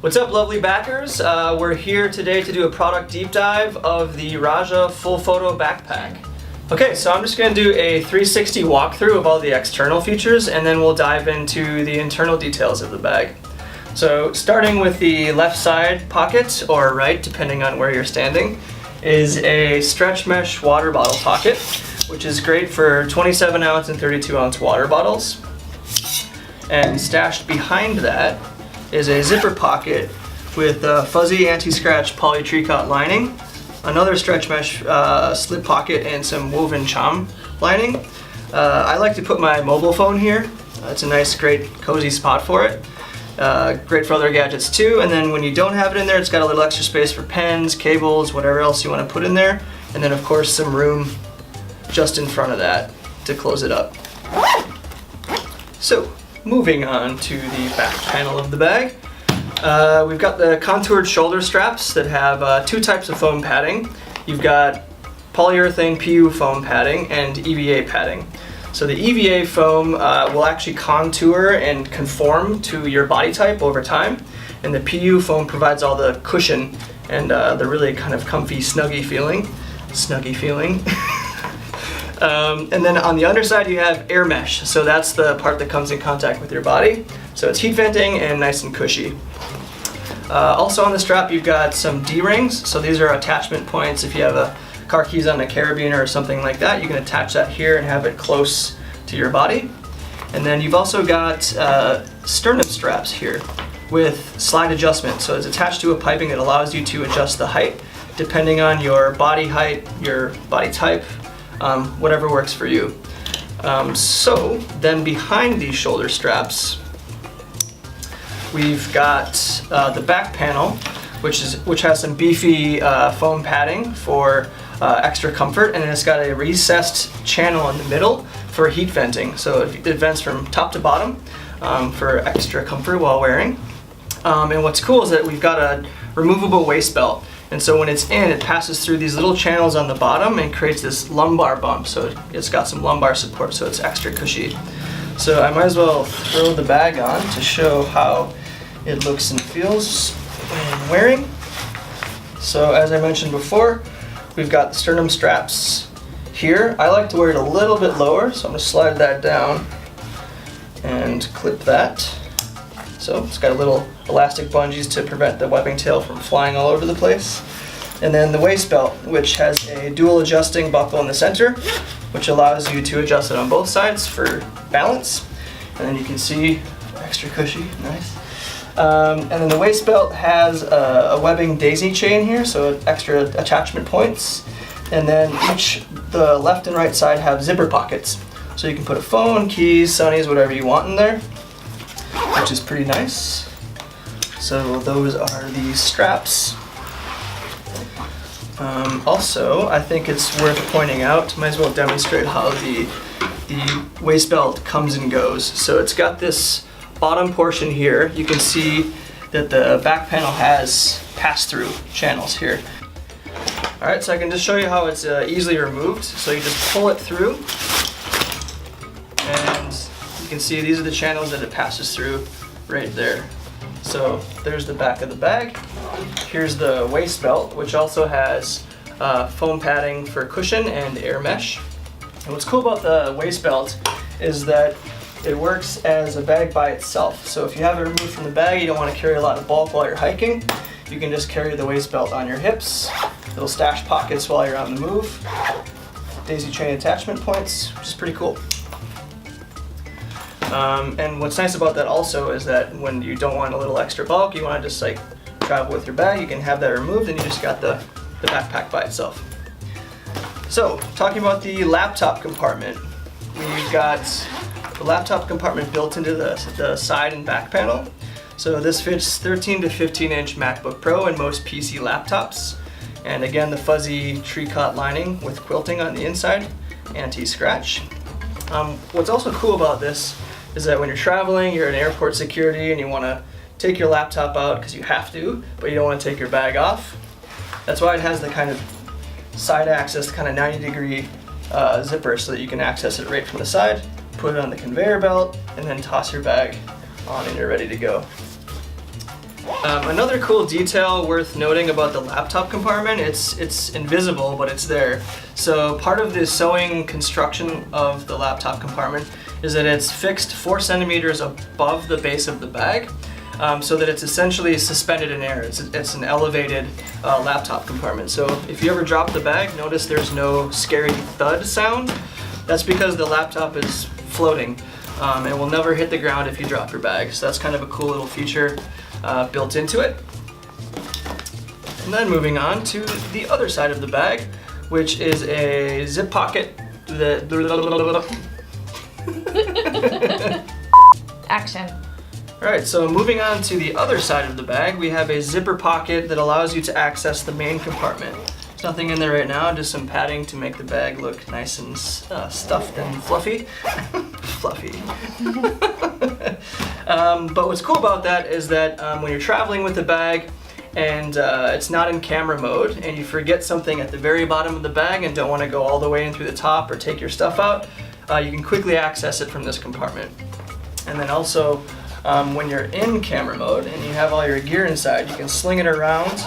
What's up, lovely backers? We're here today to do a product deep dive of the Raja Full Photo Backpack. Okay, so I'm just going to do a 360 walkthrough of all the external features, and then we'll dive into the internal details of the bag. So starting with the left side pocket, or right, depending on where you're standing, is a stretch mesh water bottle pocket, which is great for 27 ounce and 32 ounce water bottles. And stashed behind that is a zipper pocket with a fuzzy anti-scratch polytricot lining, another stretch mesh slip pocket, and some woven chom lining. I like to put my mobile phone here. It's a nice, great, cozy spot for it. Great for other gadgets too. And then when you don't have it in there, it's got a little extra space for pens, cables, whatever else you want to put in there. And then of course some room just in front of that to close it up. So, moving on to the back panel of the bag. We've got the contoured shoulder straps that have two types of foam padding. You've got polyurethane PU foam padding and EVA padding. So the EVA foam will actually contour and conform to your body type over time, and the PU foam provides all the cushion and the really kind of comfy, snuggy feeling. And then on the underside you have air mesh, so that's the part that comes in contact with your body. So it's heat venting and nice and cushy. Also on the strap you've got some D-rings, so these are attachment points. If you have a car keys on a carabiner or something like that, you can attach that here and have it close to your body. And then you've also got sternum straps here with slide adjustment, so it's attached to a piping that allows you to adjust the height depending on your body height, your body type, whatever works for you. So then behind these shoulder straps we've got the back panel, which has some beefy foam padding for extra comfort, and it's got a recessed channel in the middle for heat venting, so it vents from top to bottom for extra comfort while wearing. And what's cool is that we've got a removable waist belt, and so when it's in, it passes through these little channels on the bottom and creates this lumbar bump, so it's got some lumbar support, so it's extra cushy. So I might as well throw the bag on to show how it looks and feels when wearing. So as I mentioned before, we've got the sternum straps here. I like to wear it a little bit lower, so I'm going to slide that down and clip that. So it's got a little elastic bungees to prevent the webbing tail from flying all over the place. And then the waist belt, which has a dual adjusting buckle in the center, which allows you to adjust it on both sides for balance. And then you can see, extra cushy, nice. And then the waist belt has a webbing daisy chain here, so extra attachment points. And then the left and right side have zipper pockets, so you can put a phone, keys, sunnies, whatever you want in there, which is pretty nice. So those are the straps. Also, I think it's worth pointing out, might as well demonstrate how the waist belt comes and goes. So it's got this bottom portion here. You can see that the back panel has pass-through channels here. Alright, so I can just show you how it's easily removed. So you just pull it through, and you can see these are the channels that it passes through right there. So there's the back of the bag. Here's the waist belt, which also has foam padding for cushion and air mesh. And what's cool about the waist belt is that it works as a bag by itself. So if you have it removed from the bag, you don't want to carry a lot of bulk while you're hiking, you can just carry the waist belt on your hips. Little stash pockets while you're on the move. Daisy chain attachment points, which is pretty cool. And what's nice about that also is that when you don't want a little extra bulk, you want to just like travel with your bag, you can have that removed and you just got the backpack by itself. So, talking about the laptop compartment, we've got the laptop compartment built into the side and back panel. So this fits 13 to 15 inch MacBook Pro and most PC laptops. And again, the fuzzy tricot lining with quilting on the inside, anti-scratch. What's also cool about this is that when you're traveling, you're in airport security and you want to take your laptop out because you have to, but you don't want to take your bag off. That's why it has the kind of side access, kind of 90-degree zipper, so that you can access it right from the side, put it on the conveyor belt, and then toss your bag on and you're ready to go. Another cool detail worth noting about the laptop compartment, it's invisible, but it's there. So part of the sewing construction of the laptop compartment is that it's fixed 4 centimeters above the base of the bag, so that it's essentially suspended in air. It's an elevated laptop compartment. So if you ever drop the bag, notice there's no scary thud sound. That's because the laptop is floating and will never hit the ground if you drop your bag. So that's kind of a cool little feature built into it. And then moving on to the other side of the bag, which is a zip pocket. Action. Alright, so moving on to the other side of the bag, we have a zipper pocket that allows you to access the main compartment. There's nothing in there right now, just some padding to make the bag look nice and stuffed and fluffy. Fluffy. But what's cool about that is that when you're traveling with the bag and it's not in camera mode and you forget something at the very bottom of the bag and don't want to go all the way in through the top or take your stuff out, you can quickly access it from this compartment. And then also when you're in camera mode and you have all your gear inside, you can sling it around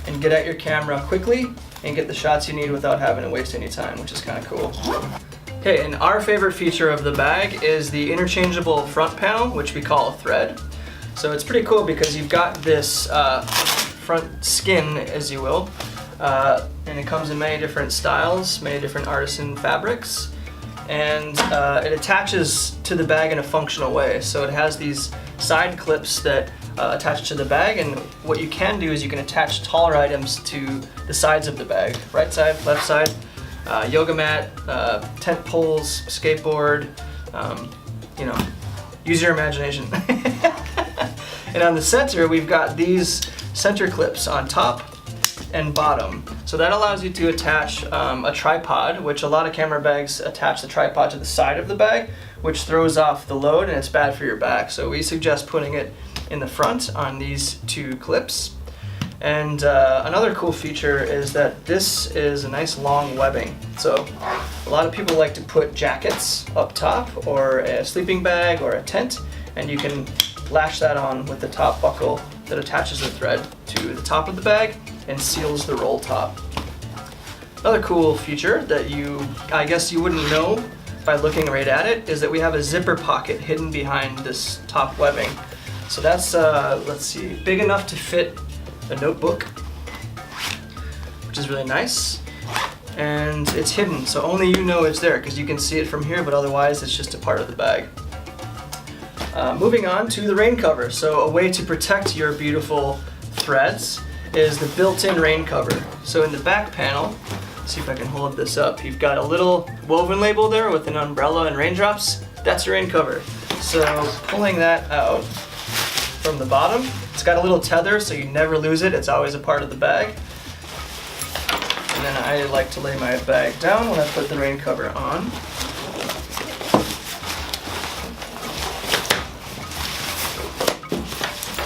and get at your camera quickly and get the shots you need without having to waste any time, which is kind of cool. Okay, and our favorite feature of the bag is the interchangeable front panel, which we call a thread. So it's pretty cool because you've got this front skin, as you will, and it comes in many different styles, many different artisan fabrics, and it attaches to the bag in a functional way. So it has these side clips that attach to the bag, and what you can do is you can attach taller items to the sides of the bag, right side, left side. Yoga mat, tent poles, skateboard, you know, use your imagination. And on the center, we've got these center clips on top and bottom. So that allows you to attach a tripod, which a lot of camera bags attach the tripod to the side of the bag, which throws off the load and it's bad for your back. So we suggest putting it in the front on these 2 clips. And another cool feature is that this is a nice long webbing. So a lot of people like to put jackets up top or a sleeping bag or a tent, and you can lash that on with the top buckle that attaches the thread to the top of the bag and seals the roll top. Another cool feature that I guess you wouldn't know by looking right at it is that we have a zipper pocket hidden behind this top webbing. So that's, let's see, big enough to fit a notebook, which is really nice, and it's hidden, so only you know it's there because you can see it from here, but otherwise it's just a part of the bag. Moving on to the rain cover. So a way to protect your beautiful threads is the built-in rain cover. So in the back panel, let's see if I can hold this up, you've got a little woven label there with an umbrella and raindrops. That's your rain cover. So pulling that out from the bottom, it's got a little tether so you never lose it. It's always a part of the bag. And then I like to lay my bag down when I put the rain cover on.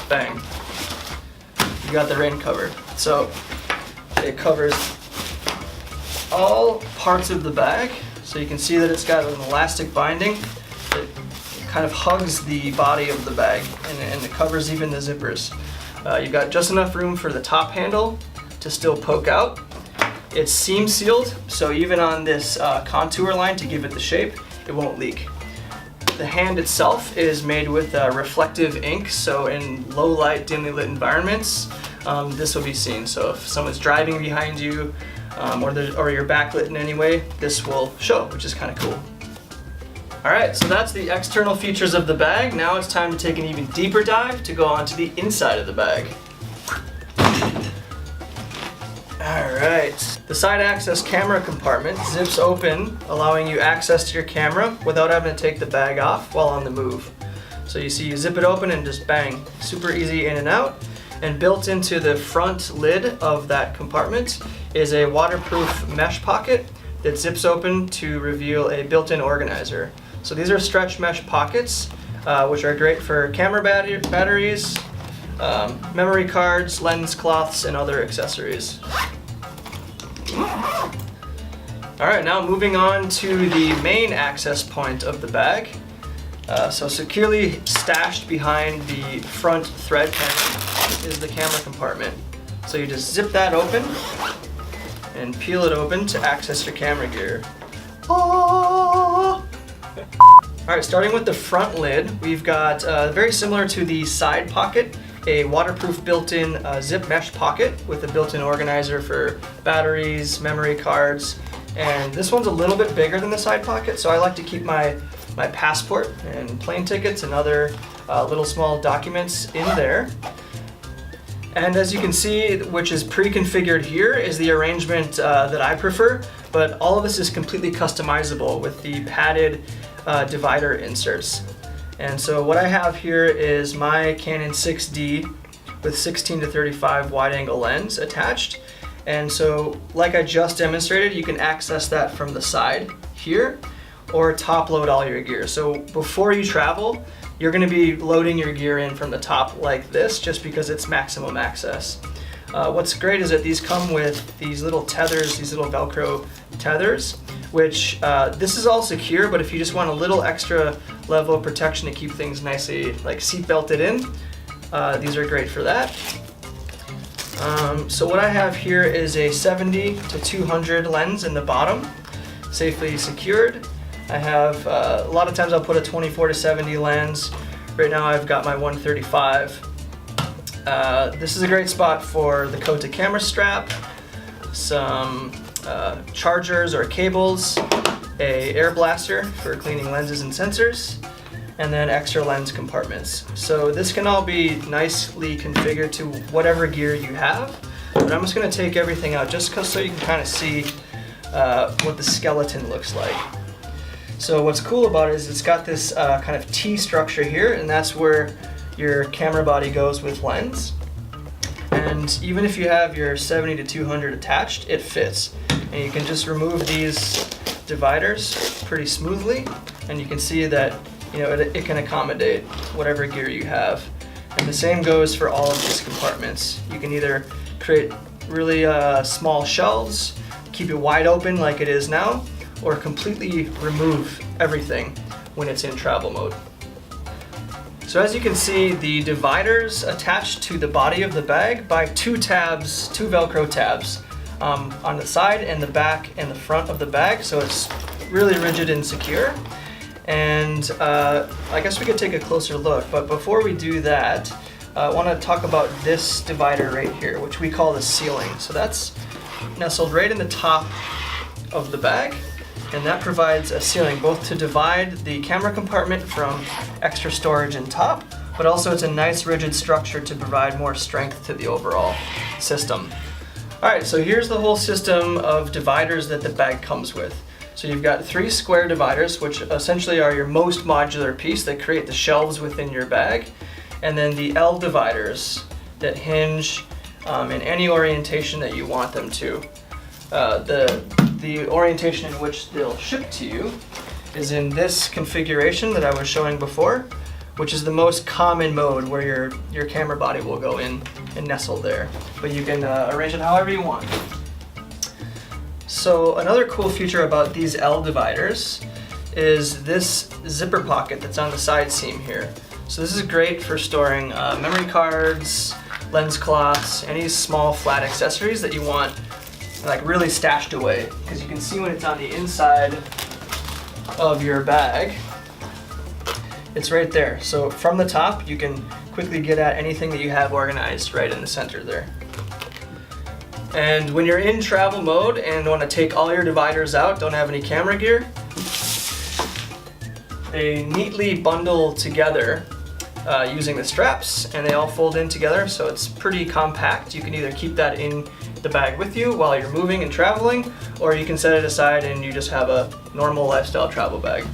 Bang. You got the rain cover. So it covers all parts of the bag. So you can see that it's got an elastic binding that kind of hugs the body of the bag, and it covers even the zippers. You've got just enough room for the top handle to still poke out. It's seam sealed, so even on this contour line to give it the shape, it won't leak. The hand itself is made with reflective ink, so in low light, dimly lit environments, this will be seen. So if someone's driving behind you, or you're backlit in any way, this will show, which is kind of cool. Alright, so that's the external features of the bag. Now it's time to take an even deeper dive to go on to the inside of the bag. Alright, the side access camera compartment zips open, allowing you access to your camera without having to take the bag off while on the move. So you see, you zip it open and just bang, super easy in and out. And built into the front lid of that compartment is a waterproof mesh pocket that zips open to reveal a built-in organizer. So these are stretch mesh pockets, which are great for camera batteries, memory cards, lens cloths, and other accessories. Alright, now moving on to the main access point of the bag. So securely stashed behind the front thread panel is the camera compartment. So you just zip that open and peel it open to access your camera gear. Oh! Alright, starting with the front lid, we've got very similar to the side pocket, a waterproof built-in zip mesh pocket with a built-in organizer for batteries, memory cards, and this one's a little bit bigger than the side pocket, so I like to keep my passport and plane tickets and other little small documents in there. And as you can see, which is pre-configured here, is the arrangement that I prefer, but all of this is completely customizable with the padded divider inserts. And so what I have here is my Canon 6D with 16-35 wide angle lens attached. And so like I just demonstrated, you can access that from the side here or top load all your gear. So before you travel, you're going to be loading your gear in from the top like this just because it's maximum access. What's great is that these come with these little tethers, these little Velcro tethers, which this is all secure, but if you just want a little extra level of protection to keep things nicely like seat belted in, these are great for that. So what I have here is a 70-200 lens in the bottom, safely secured. I have, a lot of times I'll put a 24-70 lens. Right now I've got my 135. This is a great spot for the Kota camera strap, some chargers or cables, a air blaster for cleaning lenses and sensors, and then extra lens compartments. So this can all be nicely configured to whatever gear you have, but I'm just going to take everything out just so you can kind of see what the skeleton looks like. So what's cool about it is it's got this kind of T structure here, and that's where your camera body goes with lens. And even if you have your 70-200 attached, it fits. And you can just remove these dividers pretty smoothly, and you can see that it can accommodate whatever gear you have. And the same goes for all of these compartments. You can either create really small shelves, keep it wide open like it is now, or completely remove everything when it's in travel mode. So as you can see, the dividers attach to the body of the bag by two Velcro tabs on the side and the back and the front of the bag, so it's really rigid and secure. And I guess we could take a closer look, but before we do that, I want to talk about this divider right here, which we call the ceiling. So that's nestled right in the top of the bag, and that provides a ceiling both to divide the camera compartment from extra storage in top, but also it's a nice rigid structure to provide more strength to the overall system. Alright, so here's the whole system of dividers that the bag comes with. So you've got 3 square dividers, which essentially are your most modular piece that create the shelves within your bag, and then the L dividers that hinge in any orientation that you want them to. The orientation in which they'll ship to you is in this configuration that I was showing before, which is the most common mode where your camera body will go in and nestle there. But you can arrange it however you want. So another cool feature about these L dividers is this zipper pocket that's on the side seam here. So this is great for storing memory cards, lens cloths, any small flat accessories that you want like really stashed away, because you can see when it's on the inside of your bag, it's right there. So from the top, you can quickly get at anything that you have organized right in the center there. And when you're in travel mode and want to take all your dividers out, don't have any camera gear, they neatly bundle together using the straps, and they all fold in together, so it's pretty compact. You can either keep that in the bag with you while you're moving and traveling, or you can set it aside and you just have a normal lifestyle travel bag.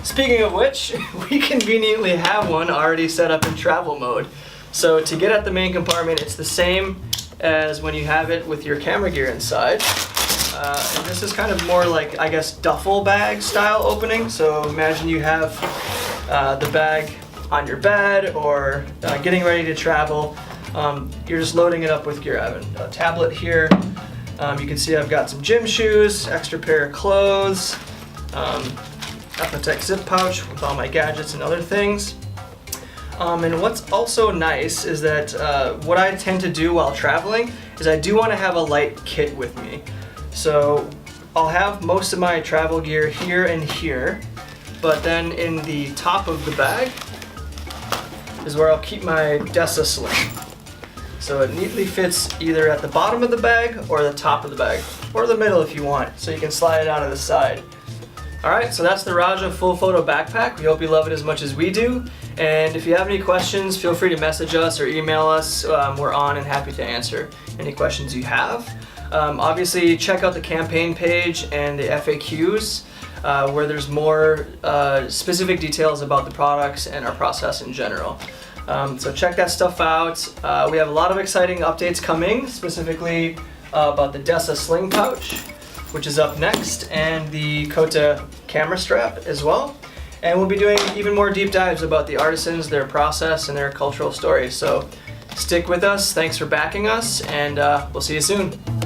Speaking of which, we conveniently have one already set up in travel mode. So to get at the main compartment, it's the same as when you have it with your camera gear inside. And this is kind of more like, I guess, duffel bag style opening. So imagine you have the bag on your bed or getting ready to travel. You're just loading it up with gear. I have a tablet here. You can see I've got some gym shoes, extra pair of clothes, a zip pouch with all my gadgets and other things. And what's also nice is that what I tend to do while traveling is I do want to have a light kit with me. So I'll have most of my travel gear here and here, but then in the top of the bag is where I'll keep my Desa Sling. So it neatly fits either at the bottom of the bag or the top of the bag, or the middle if you want, so you can slide it out of the side. Alright, so that's the Raja Full Photo Backpack. We hope you love it as much as we do. And if you have any questions, feel free to message us or email us. We're on and happy to answer any questions you have. Obviously, check out the campaign page and the FAQs where there's more specific details about the products and our process in general. So check that stuff out. We have a lot of exciting updates coming, specifically about the Desa Sling pouch, which is up next, and the Kota camera strap as well. And we'll be doing even more deep dives about the artisans, their process, and their cultural stories. So stick with us. Thanks for backing us, and we'll see you soon.